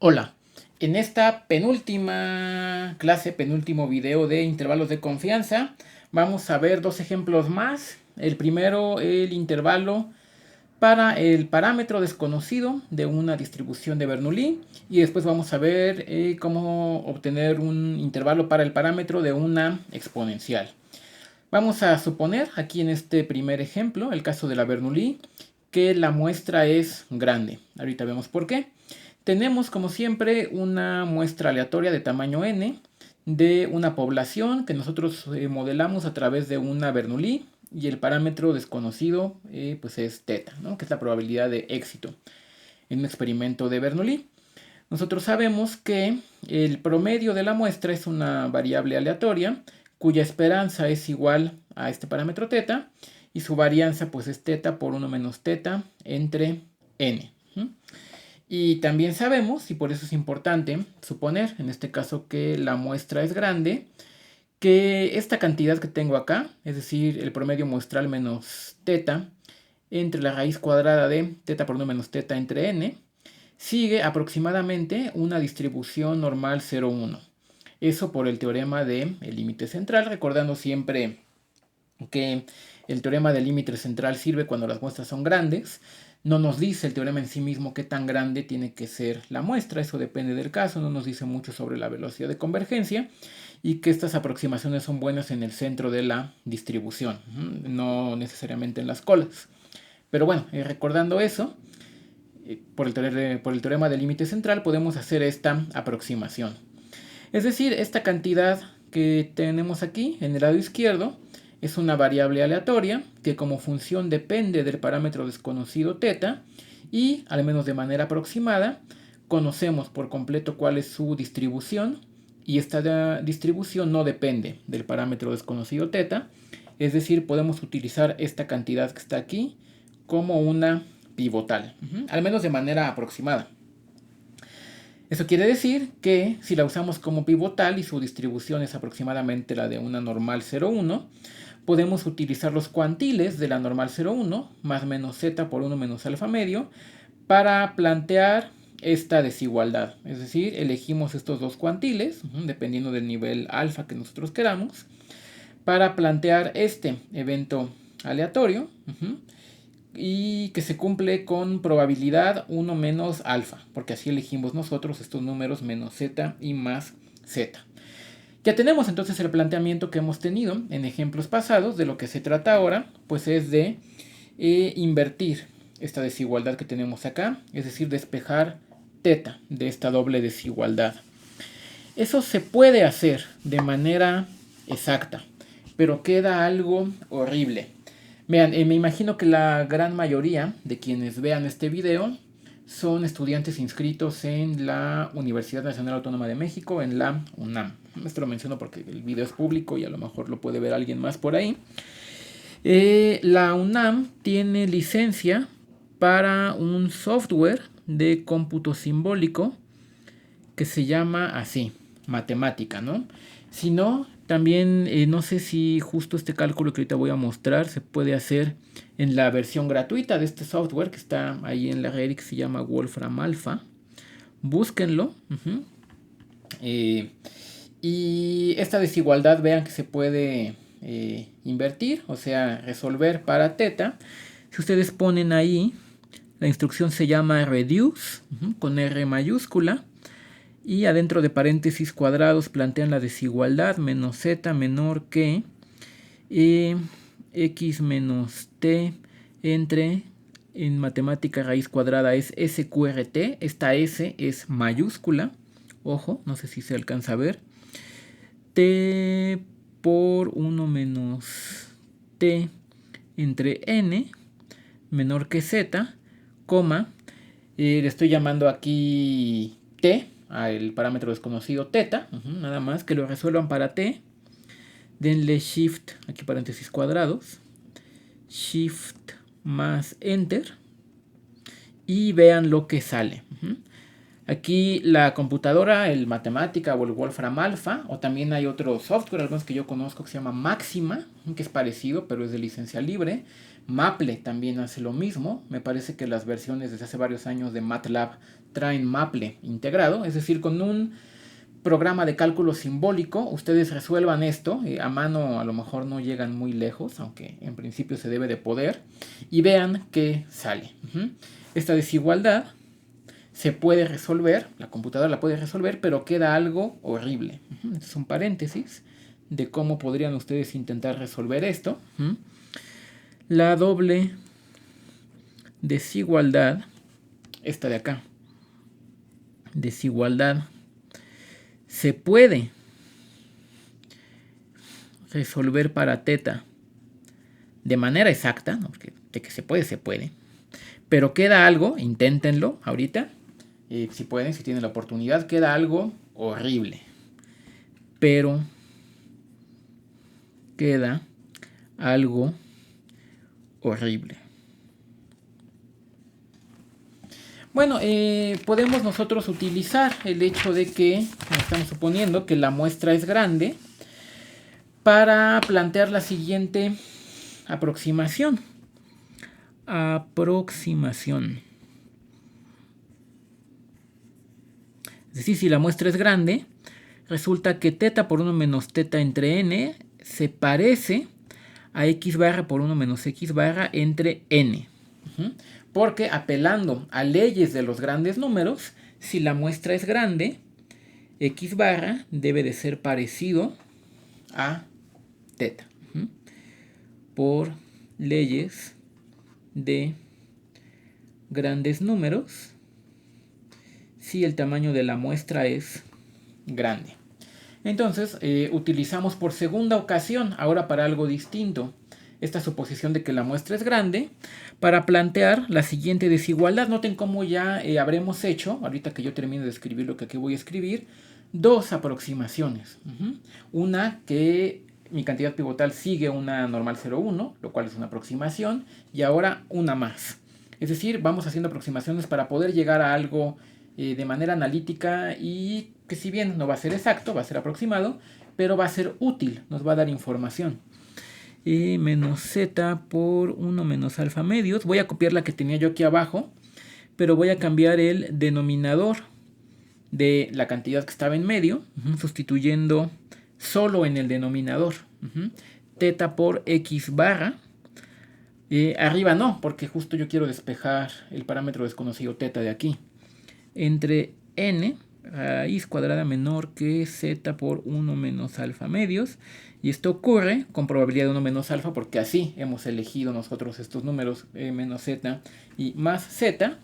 Hola, en esta penúltima clase, penúltimo video de intervalos de confianza, vamos a ver dos ejemplos más. El primero, el intervalo para el parámetro desconocido de una distribución de Bernoulli, y después vamos a ver cómo obtener un intervalo para el parámetro de una exponencial. Vamos a suponer aquí en este primer ejemplo, el caso de la Bernoulli, que la muestra es grande. Ahorita vemos por qué. Tenemos como siempre una muestra aleatoria de tamaño n de una población que nosotros modelamos a través de una Bernoulli, y el parámetro desconocido pues es θ, ¿no? Que es la probabilidad de éxito en un experimento de Bernoulli. Nosotros sabemos que el promedio de la muestra es una variable aleatoria cuya esperanza es igual a este parámetro θ, y su varianza pues es θ por 1 menos θ entre n. Y también sabemos, y por eso es importante suponer, en este caso que la muestra es grande, que esta cantidad que tengo acá, es decir, el promedio muestral menos θ entre la raíz cuadrada de θ por 1 menos θ entre n, sigue aproximadamente una distribución normal 0,1. Eso por el teorema del límite central, recordando siempre que el teorema del límite central sirve cuando las muestras son grandes. No nos dice el teorema en sí mismo qué tan grande tiene que ser la muestra, eso depende del caso, no nos dice mucho sobre la velocidad de convergencia, y que estas aproximaciones son buenas en el centro de la distribución, no necesariamente en las colas. Pero bueno, recordando eso, por el teorema del límite central podemos hacer esta aproximación. Es decir, esta cantidad que tenemos aquí en el lado izquierdo es una variable aleatoria que como función depende del parámetro desconocido θ, y, al menos de manera aproximada, conocemos por completo cuál es su distribución, y esta distribución no depende del parámetro desconocido θ. Es decir, podemos utilizar esta cantidad que está aquí como una pivotal, al menos de manera aproximada. Eso quiere decir que si la usamos como pivotal y su distribución es aproximadamente la de una normal 0,1, podemos utilizar los cuantiles de la normal 0,1 más menos z por 1 menos alfa medio para plantear esta desigualdad. Es decir, elegimos estos dos cuantiles, dependiendo del nivel alfa que nosotros queramos, para plantear este evento aleatorio, y que se cumple con probabilidad 1 menos alfa, porque así elegimos nosotros estos números menos z y más z. Ya tenemos entonces el planteamiento que hemos tenido en ejemplos pasados. De lo que se trata ahora pues es de invertir esta desigualdad que tenemos acá, es decir, despejar θ de esta doble desigualdad. Eso se puede hacer de manera exacta, pero queda algo horrible. Vean, me imagino que la gran mayoría de quienes vean este video son estudiantes inscritos en la Universidad Nacional Autónoma de México, en la UNAM. Esto lo menciono porque el video es público y a lo mejor lo puede ver alguien más por ahí. La UNAM tiene licencia para un software de cómputo simbólico que se llama así, matemática, ¿no? Si no, también no sé si justo este cálculo que ahorita voy a mostrar se puede hacer en la versión gratuita de este software que está ahí en la red, que se llama Wolfram Alpha. Búsquenlo. Y esta desigualdad, vean que se puede invertir, o sea, resolver para θ. Si ustedes ponen ahí, la instrucción se llama reduce, con R mayúscula, y adentro de paréntesis cuadrados plantean la desigualdad menos z menor que x menos t entre, en matemática raíz cuadrada es sqrt, esta s es mayúscula, ojo, no sé si se alcanza a ver, t por 1 menos t entre n menor que z, coma, le estoy llamando aquí t al parámetro desconocido θ, nada más que lo resuelvan para t, denle shift, aquí paréntesis cuadrados, shift más enter, y vean lo que sale. Aquí la computadora, el Matemática o el Wolfram Alpha, o también hay otro software, algunos que yo conozco, que se llama Máxima, que es parecido, pero es de licencia libre. Maple también hace lo mismo. Me parece que las versiones desde hace varios años de MATLAB traen Maple integrado, es decir, con un programa de cálculo simbólico, ustedes resuelvan esto, a mano a lo mejor no llegan muy lejos, aunque en principio se debe de poder, y vean qué sale. Esta desigualdad se puede resolver, la computadora la puede resolver, pero queda algo horrible. Este es un paréntesis de cómo podrían ustedes intentar resolver esto. La doble desigualdad, esta de acá, desigualdad, se puede resolver para teta de manera exacta, ¿no? Porque de que se puede, pero queda algo, inténtenlo ahorita, si pueden, si tienen la oportunidad, queda algo horrible, pero queda algo horrible. Bueno, podemos nosotros utilizar el hecho de que, estamos suponiendo que la muestra es grande, para plantear la siguiente aproximación. Es decir, si la muestra es grande, resulta que teta por 1 menos teta entre n se parece a x barra por 1 menos x barra entre n. Porque apelando a leyes de los grandes números, si la muestra es grande, x barra debe de ser parecido a teta. Por leyes de grandes números, si el tamaño de la muestra es grande. Entonces, utilizamos por segunda ocasión, ahora para algo distinto, esta suposición de que la muestra es grande, para plantear la siguiente desigualdad. Noten cómo ya habremos hecho, ahorita que yo termine de escribir lo que aquí voy a escribir, dos aproximaciones. Una que mi cantidad pivotal sigue una normal 0,1, lo cual es una aproximación, y ahora una más. Es decir, vamos haciendo aproximaciones para poder llegar a algo de manera analítica y que si bien no va a ser exacto, va a ser aproximado, pero va a ser útil, nos va a dar información. Menos z por 1 menos alfa medios. Voy a copiar la que tenía yo aquí abajo, pero voy a cambiar el denominador de la cantidad que estaba en medio, sustituyendo solo en el denominador. Teta por x barra. Arriba no, porque justo yo quiero despejar el parámetro desconocido teta de aquí. Entre n, raíz cuadrada menor que z por 1 menos alfa medios. Y esto ocurre con probabilidad de 1 menos alfa, porque así hemos elegido nosotros estos números, menos z y más z.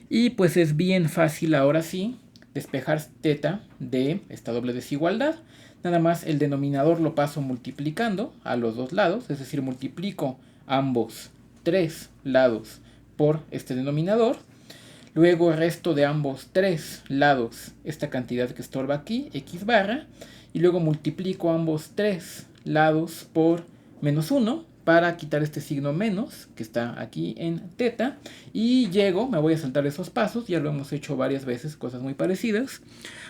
Y pues es bien fácil ahora sí despejar teta de esta doble desigualdad. Nada más el denominador lo paso multiplicando a los dos lados, es decir, multiplico ambos tres lados por este denominador. Luego resto de ambos tres lados esta cantidad que estorba aquí, x barra. Y luego multiplico ambos tres lados por menos 1 para quitar este signo menos que está aquí en teta. Y llego, me voy a saltar esos pasos, ya lo hemos hecho varias veces, cosas muy parecidas,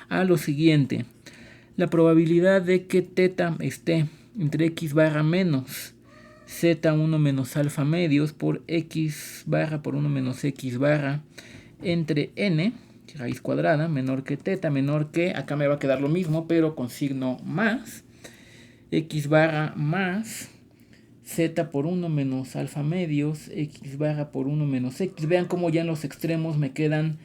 a lo siguiente. La probabilidad de que teta esté entre x barra menos z1 menos alfa medios por x barra por 1 menos x barra entre n, raíz cuadrada, menor que teta, menor que, acá me va a quedar lo mismo, pero con signo más, x barra más z por 1 menos alfa medios, x barra por 1 menos x. Vean cómo ya en los extremos me quedan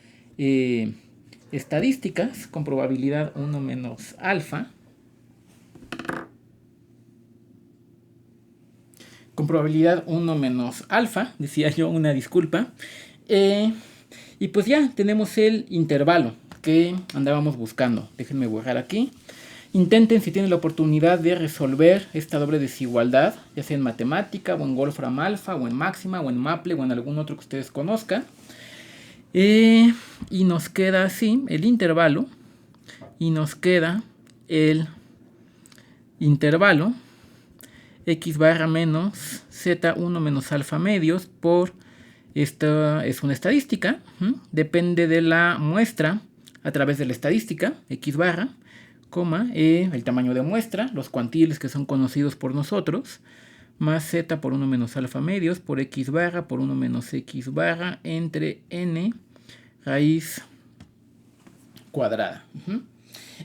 estadísticas con probabilidad 1 menos alfa. Con probabilidad 1 menos alfa, decía yo, una disculpa. Y pues ya tenemos el intervalo que andábamos buscando. Déjenme borrar aquí. Intenten, si tienen la oportunidad, de resolver esta doble desigualdad, ya sea en matemática, o en Wolfram Alpha, o en Máxima, o en Maple, o en algún otro que ustedes conozcan. Y nos queda así el intervalo. Y nos queda el intervalo x barra menos z1 menos alfa medios por... Esta es una estadística, depende de la muestra, a través de la estadística, x barra, coma, el tamaño de muestra, los cuantiles que son conocidos por nosotros, más z por 1 menos alfa medios por x barra por 1 menos x barra entre n raíz cuadrada.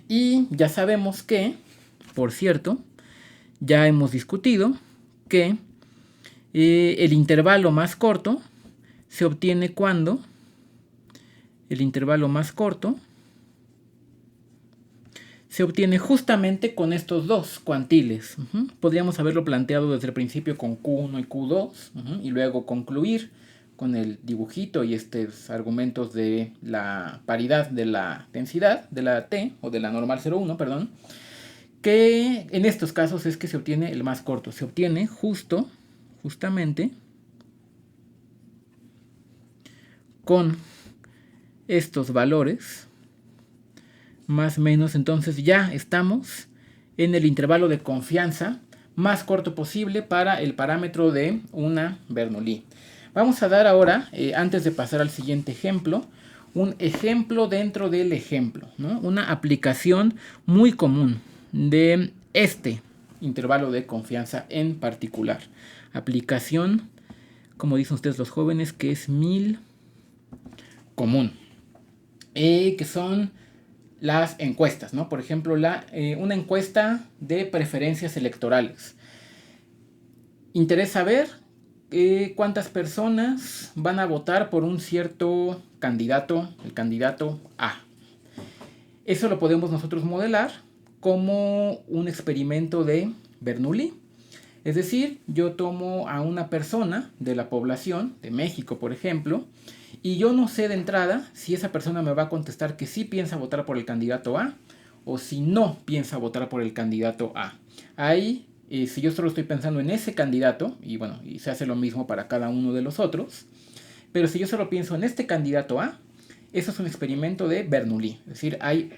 Y ya sabemos que, por cierto, ya hemos discutido que el intervalo más corto se obtiene cuando el intervalo más corto se obtiene justamente con estos dos cuantiles. Podríamos haberlo planteado desde el principio con Q1 y Q2 y luego concluir con el dibujito y estos argumentos de la paridad de la densidad de la T o de la normal 0,1, perdón, que en estos casos es que se obtiene el más corto. Se obtiene justamente con estos valores más o menos. Entonces ya estamos en el intervalo de confianza más corto posible para el parámetro de una Bernoulli. Vamos a dar ahora, antes de pasar al siguiente ejemplo, un ejemplo dentro del ejemplo, ¿no? Una aplicación muy común de este intervalo de confianza en particular. Aplicación, como dicen ustedes los jóvenes, que es 1000 común. Que son las encuestas, ¿no? Por ejemplo, una encuesta de preferencias electorales. Interesa ver cuántas personas van a votar por un cierto candidato, el candidato A. Eso lo podemos nosotros modelar como un experimento de Bernoulli. Es decir, yo tomo a una persona de la población, de México por ejemplo, y yo no sé de entrada si esa persona me va a contestar que sí piensa votar por el candidato A o si no piensa votar por el candidato A. Ahí, si yo solo estoy pensando en ese candidato, y bueno, y se hace lo mismo para cada uno de los otros, pero si yo solo pienso en este candidato A, eso es un experimento de Bernoulli. Es decir, hay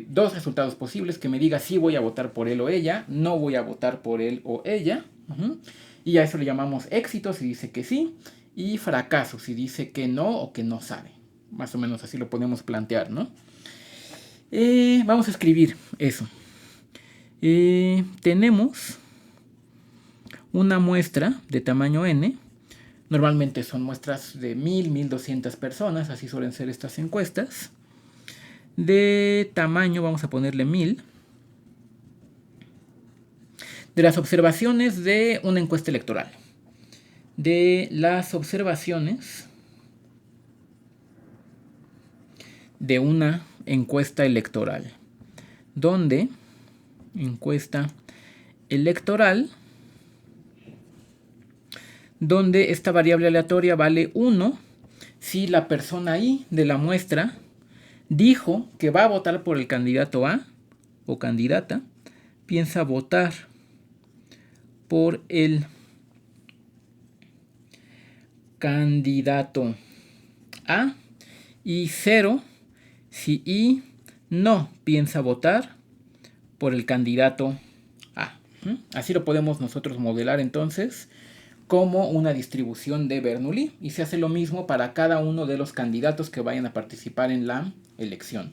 dos resultados posibles que me diga si voy a votar por él o ella, no voy a votar por él o ella, y a eso le llamamos éxito si dice que sí, y fracaso si dice que no o que no sabe. Más o menos así lo podemos plantear, ¿no? Vamos a escribir eso. Tenemos una muestra de tamaño n. Normalmente son muestras de 1000, 1200 personas, así suelen ser estas encuestas. De tamaño, vamos a ponerle 1000. De las observaciones de una encuesta electoral. De las observaciones de una encuesta electoral. Donde encuesta electoral, donde esta variable aleatoria vale 1 si la persona I de la muestra dijo que va a votar por el candidato A o candidata, piensa votar por el candidato A, y 0 si I no piensa votar por el candidato A. Así lo podemos nosotros modelar entonces como una distribución de Bernoulli, y se hace lo mismo para cada uno de los candidatos que vayan a participar en la elección.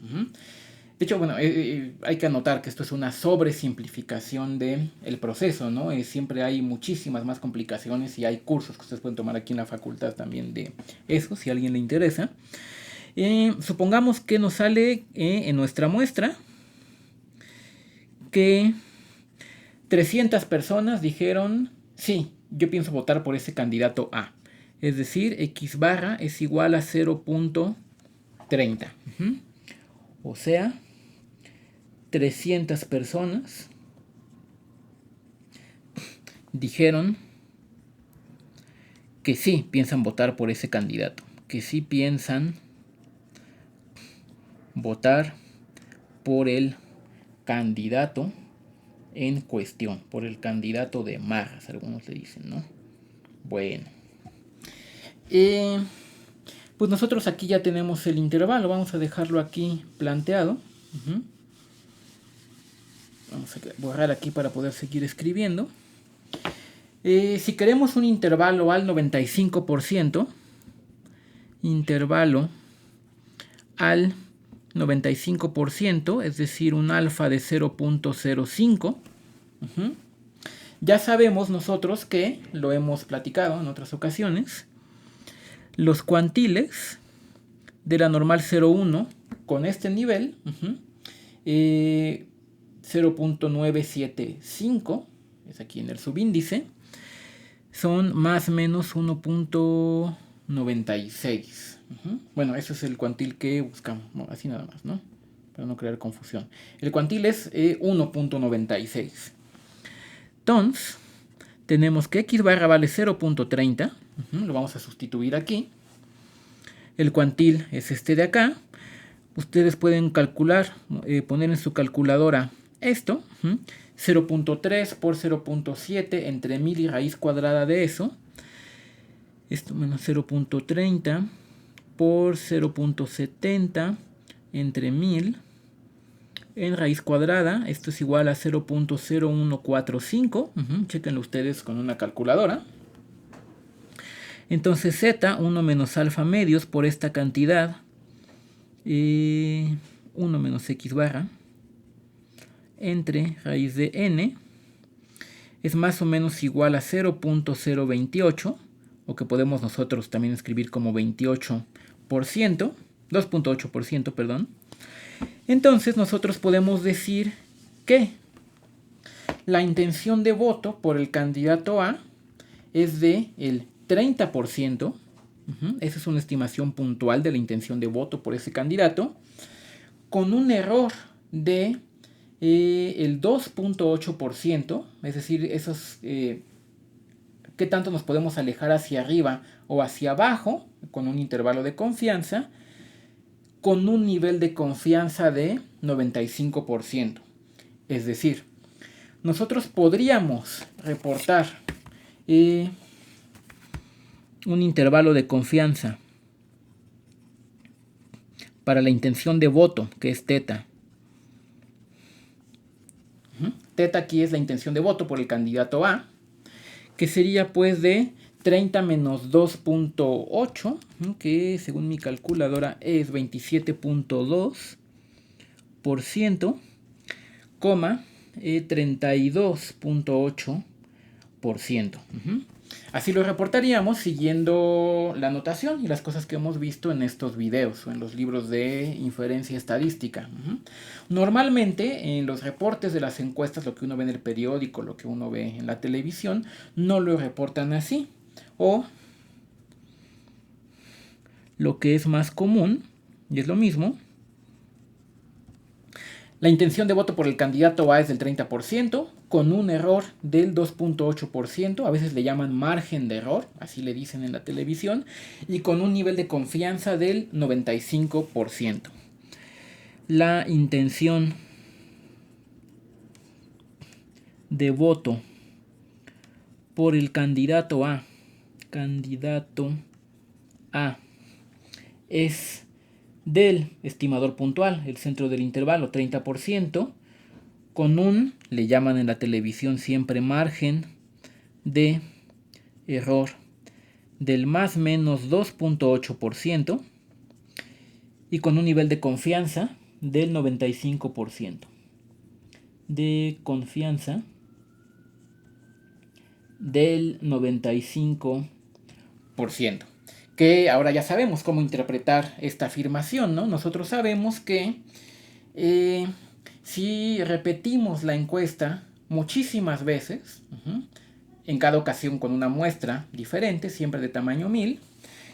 De hecho, bueno, hay que anotar que esto es una sobresimplificación del proceso, ¿no? Siempre hay muchísimas más complicaciones y hay cursos que ustedes pueden tomar aquí en la facultad también de eso, si a alguien le interesa. Supongamos que nos sale en nuestra muestra que 300 personas dijeron sí, yo pienso votar por ese candidato A. Es decir, x barra es igual a 0.30. O sea, 300 personas dijeron que sí piensan votar por ese candidato. Que sí piensan votar por el candidato en cuestión, por el candidato de Marras, algunos le dicen, ¿no? Bueno, pues nosotros aquí ya tenemos el intervalo, vamos a dejarlo aquí planteado. Vamos a borrar aquí para poder seguir escribiendo. Si queremos un intervalo al 95%, intervalo al 95%, es decir, un alfa de 0.05. Ya sabemos nosotros que, lo hemos platicado en otras ocasiones, los cuantiles de la normal 0,1 con este nivel, 0.975, es aquí en el subíndice, son más o menos 1.96. Bueno, ese es el cuantil que buscamos, así nada más, ¿no? Para no crear confusión. El cuantil es 1.96. Entonces, tenemos que x barra vale 0.30, lo vamos a sustituir aquí. El cuantil es este de acá. Ustedes pueden calcular, poner en su calculadora esto, 0.3 por 0.7 entre 1000 y raíz cuadrada de eso. Esto menos 0.30 por 0.70 entre 1000 en raíz cuadrada. Esto es igual a 0.0145. Chequenlo ustedes con una calculadora. Entonces z, 1 menos alfa medios por esta cantidad, 1 menos x barra, entre raíz de n, es más o menos igual a 0.028, o que podemos nosotros también escribir como 28%, 2.8%, perdón. Entonces nosotros podemos decir que la intención de voto por el candidato A es de el 30%. Esa es una estimación puntual de la intención de voto por ese candidato, con un error de el 2.8%, es decir, esos qué tanto nos podemos alejar hacia arriba o hacia abajo con un intervalo de confianza, con un nivel de confianza de 95%. Es decir, nosotros podríamos reportar un intervalo de confianza para la intención de voto, que es teta. Teta aquí es la intención de voto por el candidato A, que sería pues de 30 menos 2.8, que según mi calculadora es 27.2%, 32.8%. Así lo reportaríamos siguiendo la notación y las cosas que hemos visto en estos videos o en los libros de inferencia estadística. Normalmente en los reportes de las encuestas, lo que uno ve en el periódico, lo que uno ve en la televisión, no lo reportan así. O lo que es más común, y es lo mismo, la intención de voto por el candidato A es del 30%, con un error del 2.8%, a veces le llaman margen de error, así le dicen en la televisión, y con un nivel de confianza del 95%. La intención de voto por el candidato A es del estimador puntual, el centro del intervalo, 30%, con un, le llaman en la televisión siempre margen de error del más menos 2.8% y con un nivel de confianza del 95%. De confianza del 95%. Que ahora ya sabemos cómo interpretar esta afirmación, ¿no? Nosotros sabemos que si repetimos la encuesta muchísimas veces, en cada ocasión con una muestra diferente, siempre de tamaño 1000,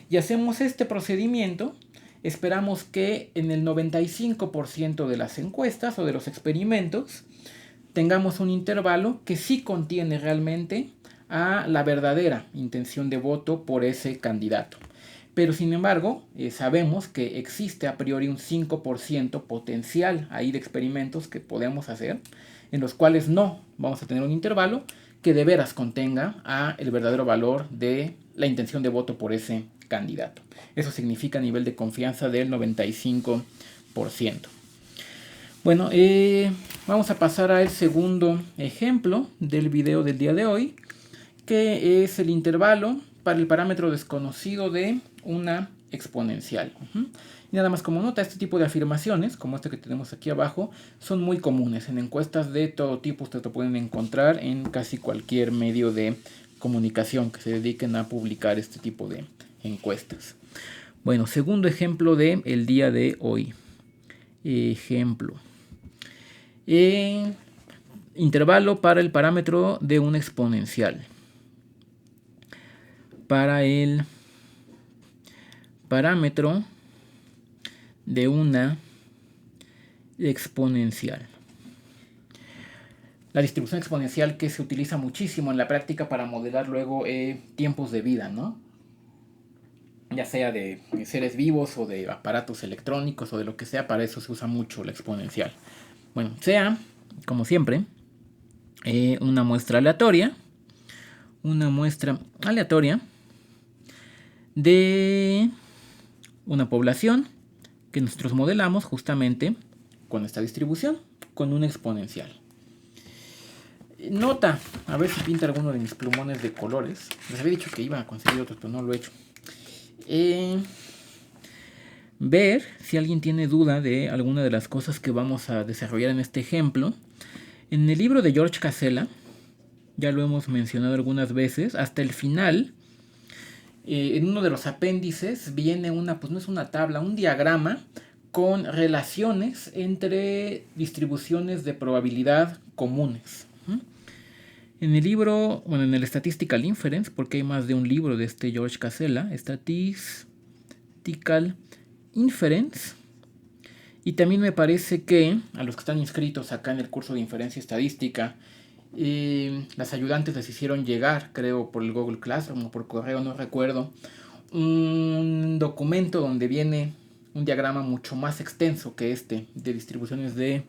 y hacemos este procedimiento, esperamos que en el 95% de las encuestas o de los experimentos tengamos un intervalo que sí contiene realmente a la verdadera intención de voto por ese candidato. Pero sin embargo, sabemos que existe a priori un 5% potencial ahí de experimentos que podemos hacer, en los cuales no vamos a tener un intervalo que de veras contenga el verdadero valor de la intención de voto por ese candidato. Eso significa nivel de confianza del 95%. Bueno, vamos a pasar al segundo ejemplo del video del día de hoy, que es el intervalo para el parámetro desconocido de una exponencial. Y nada más como nota, este tipo de afirmaciones, como esta que tenemos aquí abajo, son muy comunes. En encuestas de todo tipo ustedes lo pueden encontrar en casi cualquier medio de comunicación que se dediquen a publicar este tipo de encuestas. Bueno, segundo ejemplo de el día de hoy. Ejemplo. Intervalo para el parámetro de una exponencial. Para el parámetro de una exponencial. La distribución exponencial que se utiliza muchísimo en la práctica para modelar luego tiempos de vida, ¿no? Ya sea de seres vivos o de aparatos electrónicos o de lo que sea, para eso se usa mucho la exponencial. Bueno, sea, como siempre, una muestra aleatoria de una población que nosotros modelamos justamente con esta distribución, con una exponencial. Nota, a ver si pinta alguno de mis plumones de colores. Les había dicho que iba a conseguir otros, pero no lo he hecho. Ver si alguien tiene duda de alguna de las cosas que vamos a desarrollar en este ejemplo. En el libro de George Casella, ya lo hemos mencionado algunas veces, hasta el final, en uno de los apéndices viene una, pues no es una tabla, un diagrama con relaciones entre distribuciones de probabilidad comunes. En el libro, bueno, en el Statistical Inference, porque hay más de un libro de este George Casella, Statistical Inference, y también me parece que a los que están inscritos acá en el curso de inferencia estadística, las ayudantes les hicieron llegar, creo por el Google Classroom o por correo, no recuerdo, un documento donde viene un diagrama mucho más extenso que este, de distribuciones de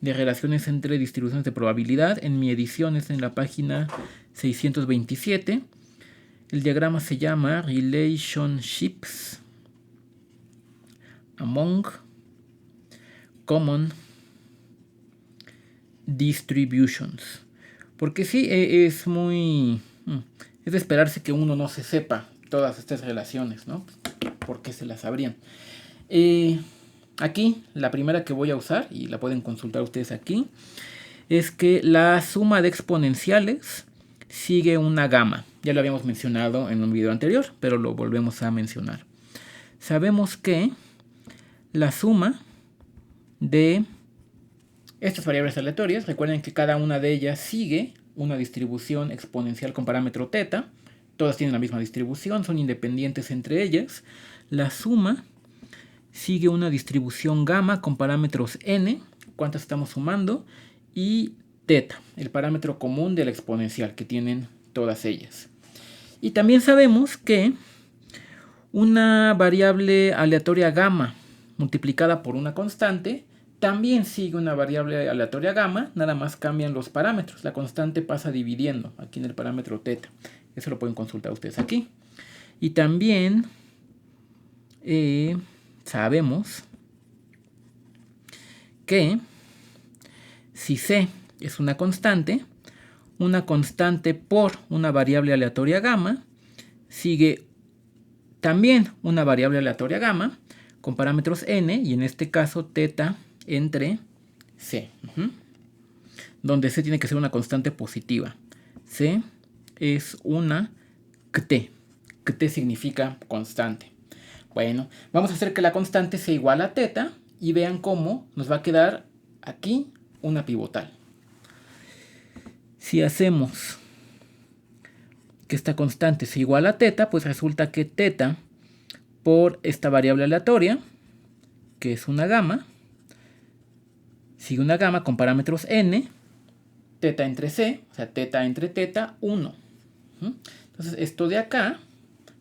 relaciones entre distribuciones de probabilidad. En mi edición es en la página 627. El diagrama se llama Relationships Among Common Distributions. Porque sí, es muy... es de esperarse que uno no se sepa todas estas relaciones, ¿no? Porque se las sabrían. Aquí, la primera que voy a usar, y la pueden consultar ustedes aquí, es que la suma de exponenciales sigue una gama. Ya lo habíamos mencionado en un video anterior, pero lo volvemos a mencionar. Sabemos que la suma de estas variables aleatorias, recuerden que cada una de ellas sigue una distribución exponencial con parámetro θ. Todas tienen la misma distribución, son independientes entre ellas. La suma sigue una distribución gamma con parámetros n, cuántas estamos sumando, y θ, el parámetro común de la exponencial que tienen todas ellas. Y también sabemos que una variable aleatoria gamma multiplicada por una constante también sigue una variable aleatoria gamma, nada más cambian los parámetros. La constante pasa dividiendo aquí en el parámetro θ. Eso lo pueden consultar ustedes aquí. Y también sabemos que si C es una constante por una variable aleatoria gamma sigue también una variable aleatoria gamma con parámetros n, y en este caso θ entre C, donde C tiene que ser una constante positiva. C es una ct. Ct significa constante. Bueno, vamos a hacer que la constante sea igual a θ y vean cómo nos va a quedar aquí una pivotal. Si hacemos que esta constante sea igual a θ, pues resulta que θ por esta variable aleatoria, que es una gamma, sigue una gamma con parámetros n, θ entre c, o sea, θ entre θ, 1. Entonces, esto de acá,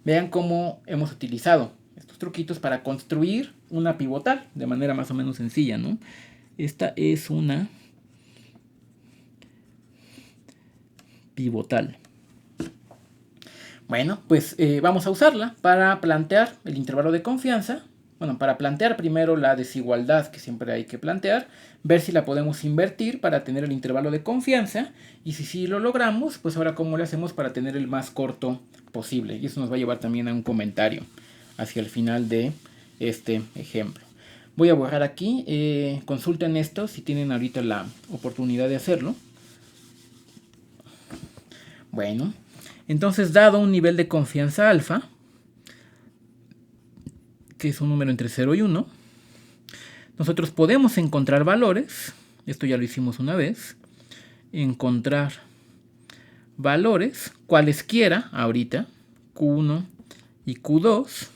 vean cómo hemos utilizado estos truquitos para construir una pivotal de manera más o menos sencilla, ¿no? Esta es una pivotal. Bueno, pues vamos a usarla para plantear el intervalo de confianza. Bueno, para plantear primero la desigualdad que siempre hay que plantear, ver si la podemos invertir para tener el intervalo de confianza, y si lo logramos, pues ahora cómo le hacemos para tener el más corto posible. Y eso nos va a llevar también a un comentario hacia el final de este ejemplo. Voy a borrar aquí, consulten esto si tienen ahorita la oportunidad de hacerlo. Bueno, entonces dado un nivel de confianza alfa, que es un número entre 0 y 1, nosotros podemos encontrar valores, esto ya lo hicimos una vez, encontrar valores cualesquiera ahorita, Q1 y Q2,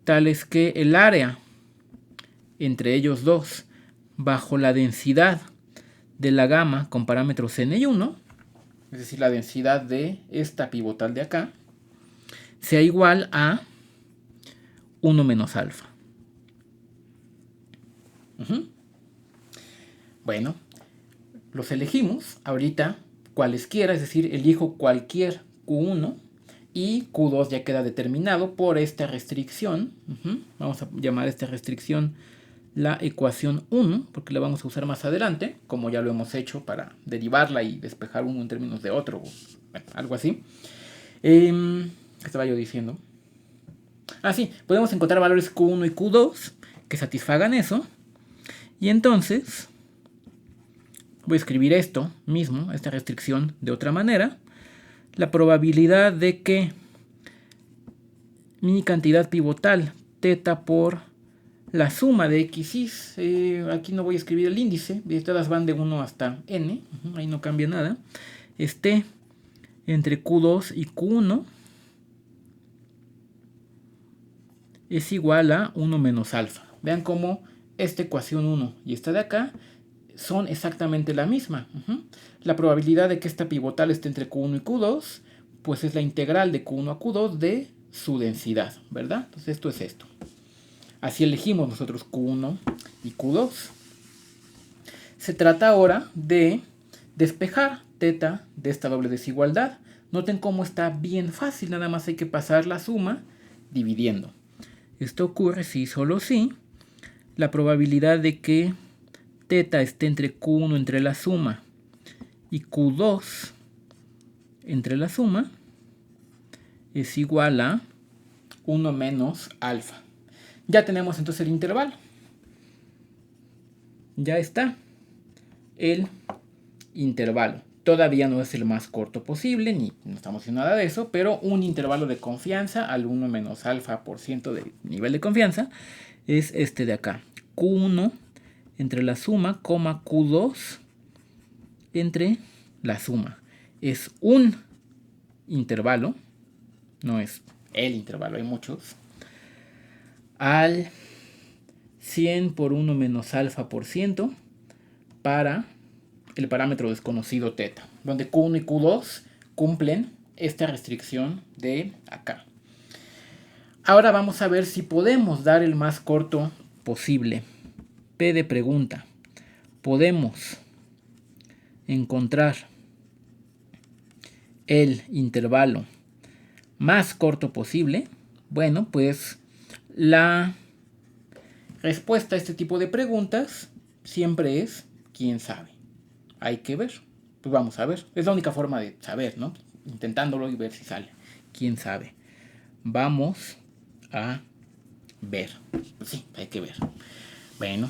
tales que el área entre ellos dos bajo la densidad de la gama con parámetros n y 1, es decir, la densidad de esta pivotal de acá, sea igual a 1 menos alfa. Bueno, los elegimos ahorita cualesquiera, es decir, elijo cualquier Q1 y Q2 ya queda determinado por esta restricción. Vamos a llamar esta restricción la ecuación 1, porque la vamos a usar más adelante, como ya lo hemos hecho para derivarla y despejar uno en términos de otro, bueno, algo así. ¿Qué estaba yo diciendo? Sí, podemos encontrar valores Q1 y Q2 que satisfagan eso. Y entonces voy a escribir esto mismo, esta restricción, de otra manera. La probabilidad de que mi cantidad pivotal, θ por la suma de x, aquí no voy a escribir el índice, todas van de 1 hasta n, ahí no cambia nada, esté entre Q2 y Q1 es igual a 1 menos alfa. Vean cómo esta ecuación 1 y esta de acá son exactamente la misma. La probabilidad de que esta pivotal esté entre Q1 y Q2, pues es la integral de Q1 a Q2 de su densidad, ¿verdad? Entonces esto es esto. Así elegimos nosotros Q1 y Q2. Se trata ahora de despejar θ de esta doble desigualdad. Noten cómo está bien fácil, nada más hay que pasar la suma dividiendo. Esto ocurre si solo si la probabilidad de que θ esté entre Q1 entre la suma y Q2 entre la suma es igual a 1 menos alfa. Ya tenemos entonces el intervalo. Ya está el intervalo. Todavía no es el más corto posible, ni no estamos haciendo nada de eso, pero un intervalo de confianza al 1 menos alfa por ciento de nivel de confianza es este de acá. Q1 entre la suma, Q2 entre la suma. Es un intervalo, no es el intervalo, hay muchos, al 100 por 1 menos alfa por ciento para el parámetro desconocido θ, donde Q1 y Q2 cumplen esta restricción de acá. Ahora vamos a ver si podemos dar el más corto posible. P de pregunta. ¿Podemos encontrar el intervalo más corto posible? Bueno, pues la respuesta a este tipo de preguntas siempre es ¿quién sabe? Hay que ver. Pues vamos a ver. Es la única forma de saber, ¿no? Intentándolo y ver si sale. ¿Quién sabe? Vamos a ver. Pues sí, hay que ver. Bueno,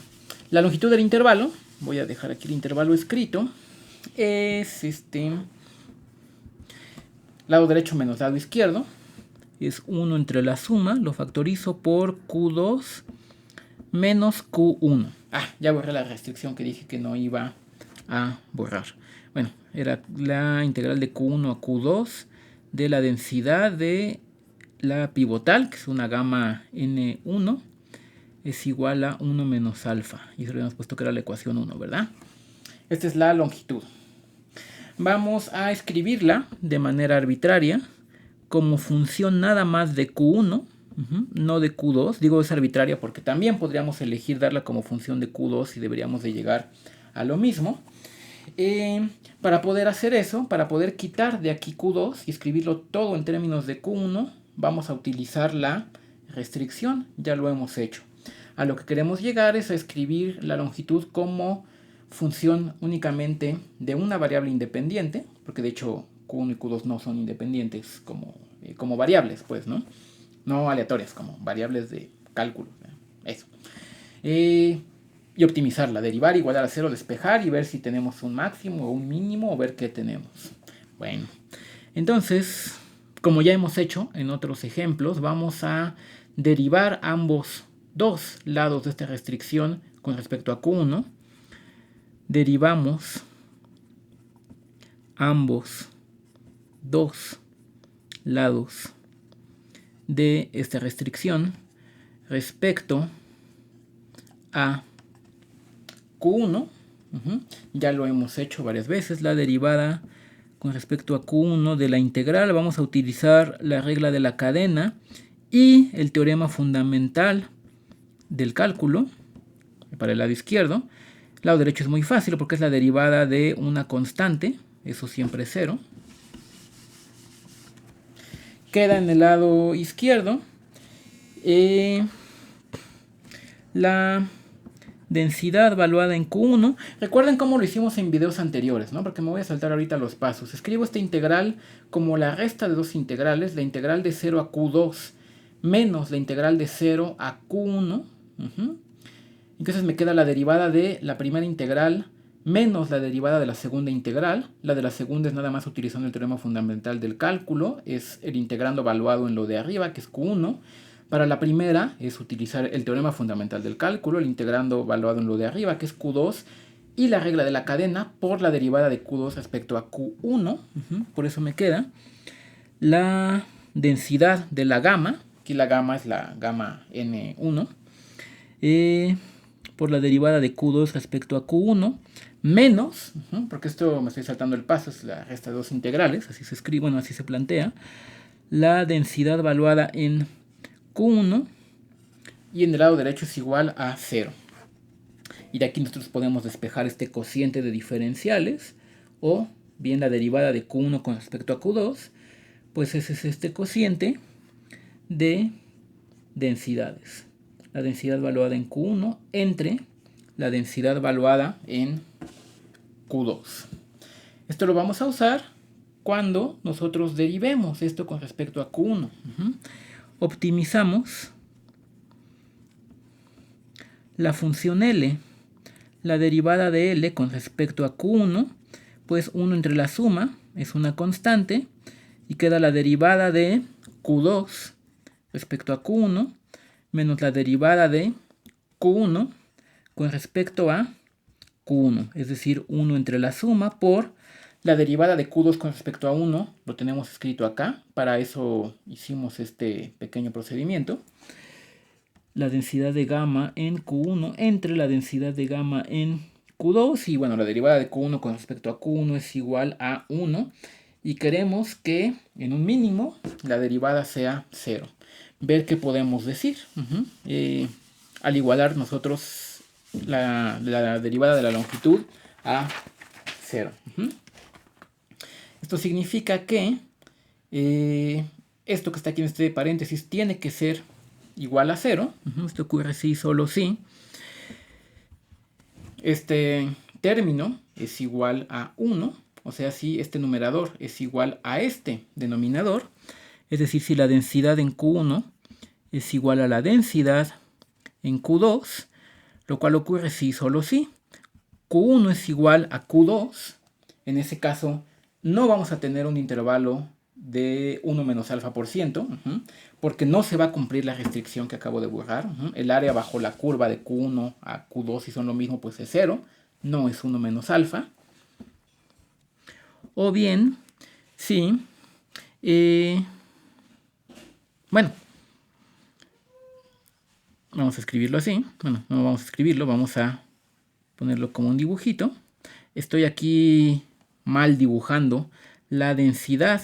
la longitud del intervalo, voy a dejar aquí el intervalo escrito, es lado derecho menos lado izquierdo. Es 1 entre la suma, lo factorizo por Q2 menos Q1. Ya borré la restricción que dije que no iba a borrar. Bueno, era la integral de Q1 a Q2 de la densidad de la pivotal, que es una gamma N1, es igual a 1 menos alfa. Y eso le habíamos puesto que era la ecuación 1, ¿verdad? Esta es la longitud. Vamos a escribirla de manera arbitraria como función nada más de Q1, no de Q2. Digo es arbitraria porque también podríamos elegir darla como función de Q2 y deberíamos de llegar a lo mismo. Para poder hacer eso, para poder quitar de aquí Q2 y escribirlo todo en términos de Q1, vamos a utilizar la restricción. Ya lo hemos hecho. A lo que queremos llegar es a escribir la longitud como función únicamente de una variable independiente, porque de hecho Q1 y Q2 no son independientes como variables, pues, ¿no? no aleatorias, como variables de cálculo. Eso. Y optimizarla, derivar, igualar a 0, despejar y ver si tenemos un máximo o un mínimo o ver qué tenemos. Bueno, entonces, como ya hemos hecho en otros ejemplos, vamos a derivar ambos dos lados de esta restricción con respecto a Q1. Derivamos ambos dos lados de esta restricción respecto a Q1. Ya lo hemos hecho varias veces. La derivada con respecto a Q1 de la integral, vamos a utilizar la regla de la cadena y el teorema fundamental del cálculo para el lado izquierdo. El lado derecho es muy fácil porque es la derivada de una constante, eso siempre es 0. Queda en el lado izquierdo la densidad valuada en Q1. Recuerden cómo lo hicimos en videos anteriores, ¿no? Porque me voy a saltar ahorita los pasos. Escribo esta integral como la resta de dos integrales, la integral de 0 a Q2 menos la integral de 0 a Q1. Entonces me queda la derivada de la primera integral menos la derivada de la segunda integral. La de la segunda es nada más utilizando el teorema fundamental del cálculo, es el integrando valuado en lo de arriba, que es Q1. Para la primera es utilizar el teorema fundamental del cálculo, el integrando valuado en lo de arriba, que es Q2, y la regla de la cadena por la derivada de Q2 respecto a Q1. Por eso me queda la densidad de la gama, aquí la gama es la gama N1, por la derivada de Q2 respecto a Q1, menos, porque esto me estoy saltando el paso, es la resta de dos integrales, así se escribe, bueno, así se plantea, la densidad valuada en Q1 y en el lado derecho es igual a 0. Y de aquí nosotros podemos despejar este cociente de diferenciales o bien la derivada de Q1 con respecto a Q2, pues ese es este cociente de densidades. La densidad valuada en Q1 entre la densidad valuada en Q2. Esto lo vamos a usar cuando nosotros derivemos esto con respecto a Q1. Optimizamos la función L, la derivada de L con respecto a Q1, pues 1 entre la suma es una constante y queda la derivada de Q2 respecto a Q1 menos la derivada de Q1 con respecto a Q1, es decir, 1 entre la suma por la derivada de Q2 con respecto a 1, lo tenemos escrito acá, para eso hicimos este pequeño procedimiento. La densidad de gamma en Q1 entre la densidad de gamma en Q2, y bueno, la derivada de Q1 con respecto a Q1 es igual a 1, y queremos que en un mínimo la derivada sea 0. Ver qué podemos decir. Al igualar nosotros la derivada de la longitud a 0. Esto significa que esto que está aquí en este paréntesis tiene que ser igual a 0. Esto ocurre si, solo si. Este término es igual a 1. O sea, si este numerador es igual a este denominador. Es decir, si la densidad en Q1 es igual a la densidad en Q2, lo cual ocurre si, solo si. Q1 es igual a Q2. En ese caso, no vamos a tener un intervalo de 1 menos alfa por ciento, porque no se va a cumplir la restricción que acabo de borrar. El área bajo la curva de Q1 a Q2, si son lo mismo, pues es 0, no es 1 menos alfa. O bien, sí, bueno, vamos a escribirlo así. Bueno, no vamos a escribirlo, vamos a ponerlo como un dibujito. Estoy aquí mal dibujando la densidad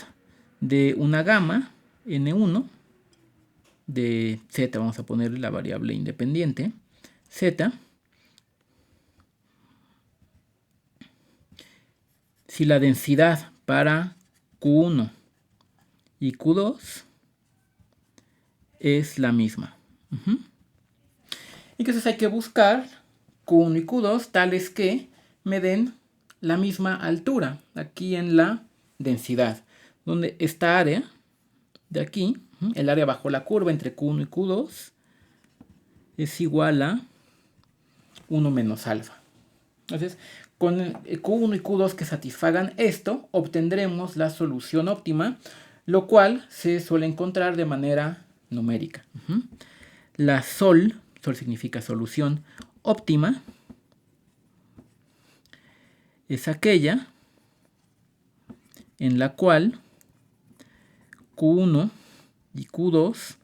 de una gama N1 de Z. Vamos a poner la variable independiente Z. Si la densidad para Q1 y Q2 es la misma. Entonces hay que buscar Q1 y Q2 tales que me den la misma altura aquí en la densidad, donde esta área de aquí El área bajo la curva entre Q1 y Q2 es igual a 1 menos alfa. Entonces, con Q1 y Q2 que satisfagan esto, obtendremos la solución óptima, lo cual se suele encontrar de manera numérica. La sol significa solución óptima, es aquella en la cual Q1 y Q2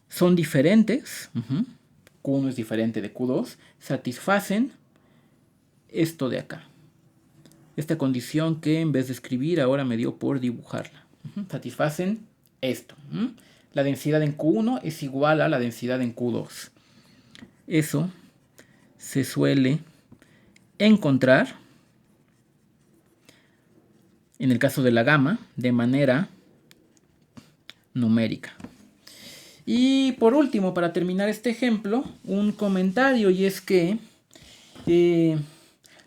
son diferentes, Q1 es diferente de Q2, satisfacen esto de acá. Esta condición que en vez de escribir ahora me dio por dibujarla. Satisfacen esto. La densidad en Q1 es igual a la densidad en Q2. Eso se suele encontrar en el caso de la gamma de manera numérica. Y por último, para terminar este ejemplo, un comentario, y es que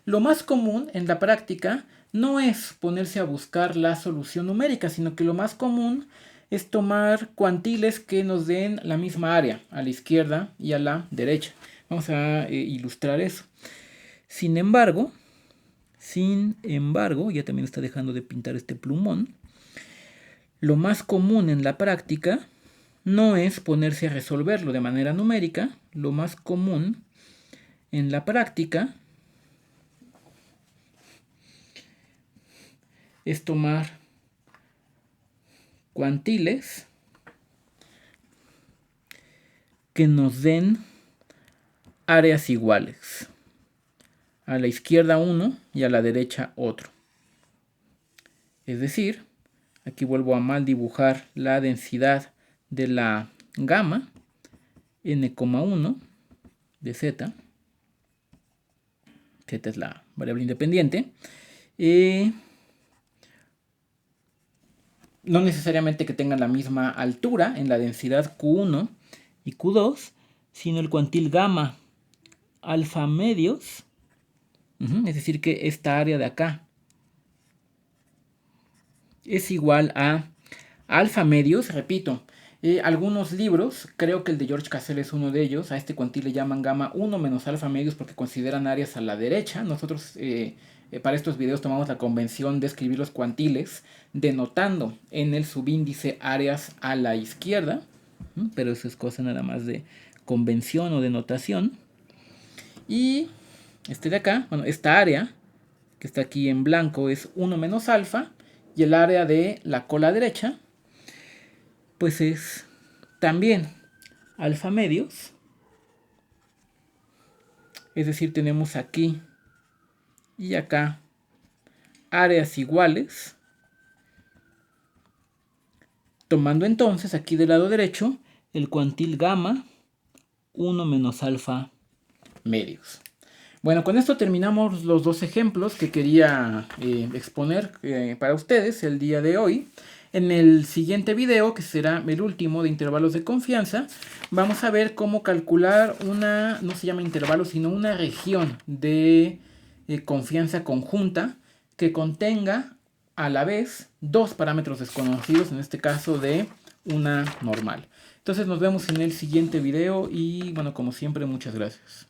lo más común en la práctica no es ponerse a buscar la solución numérica, sino que lo más común es tomar cuantiles que nos den la misma área, a la izquierda y a la derecha. Vamos a ilustrar eso. Sin embargo, ya también está dejando de pintar este plumón. Lo más común en la práctica no es ponerse a resolverlo de manera numérica. Lo más común en la práctica es tomar cuantiles que nos den áreas iguales. A la izquierda uno y a la derecha otro. Es decir, aquí vuelvo a mal dibujar la densidad de la gamma n,1 de z. Z es la variable independiente. No necesariamente que tengan la misma altura en la densidad Q1 y Q2, sino el cuantil gamma alfa medios, es decir que esta área de acá es igual a alfa medios, repito, algunos libros, creo que el de George Cassell es uno de ellos, a este cuantil le llaman gamma 1 menos alfa medios porque consideran áreas a la derecha. Nosotros para estos videos tomamos la convención de escribir los cuantiles denotando en el subíndice áreas a la izquierda, pero eso es cosa nada más de convención o de notación. Y este de acá, bueno, esta área que está aquí en blanco es 1 menos alfa, y el área de la cola derecha pues es también alfa medios. Es decir, tenemos aquí y acá áreas iguales, tomando entonces aquí del lado derecho el cuantil gamma 1 menos alfa medios. Bueno, con esto terminamos los dos ejemplos que quería exponer para ustedes el día de hoy. En el siguiente video, que será el último de intervalos de confianza, vamos a ver cómo calcular una, no se llama intervalo, sino una región de confianza conjunta que contenga a la vez dos parámetros desconocidos, en este caso de una normal. Entonces nos vemos en el siguiente video y bueno, como siempre, muchas gracias.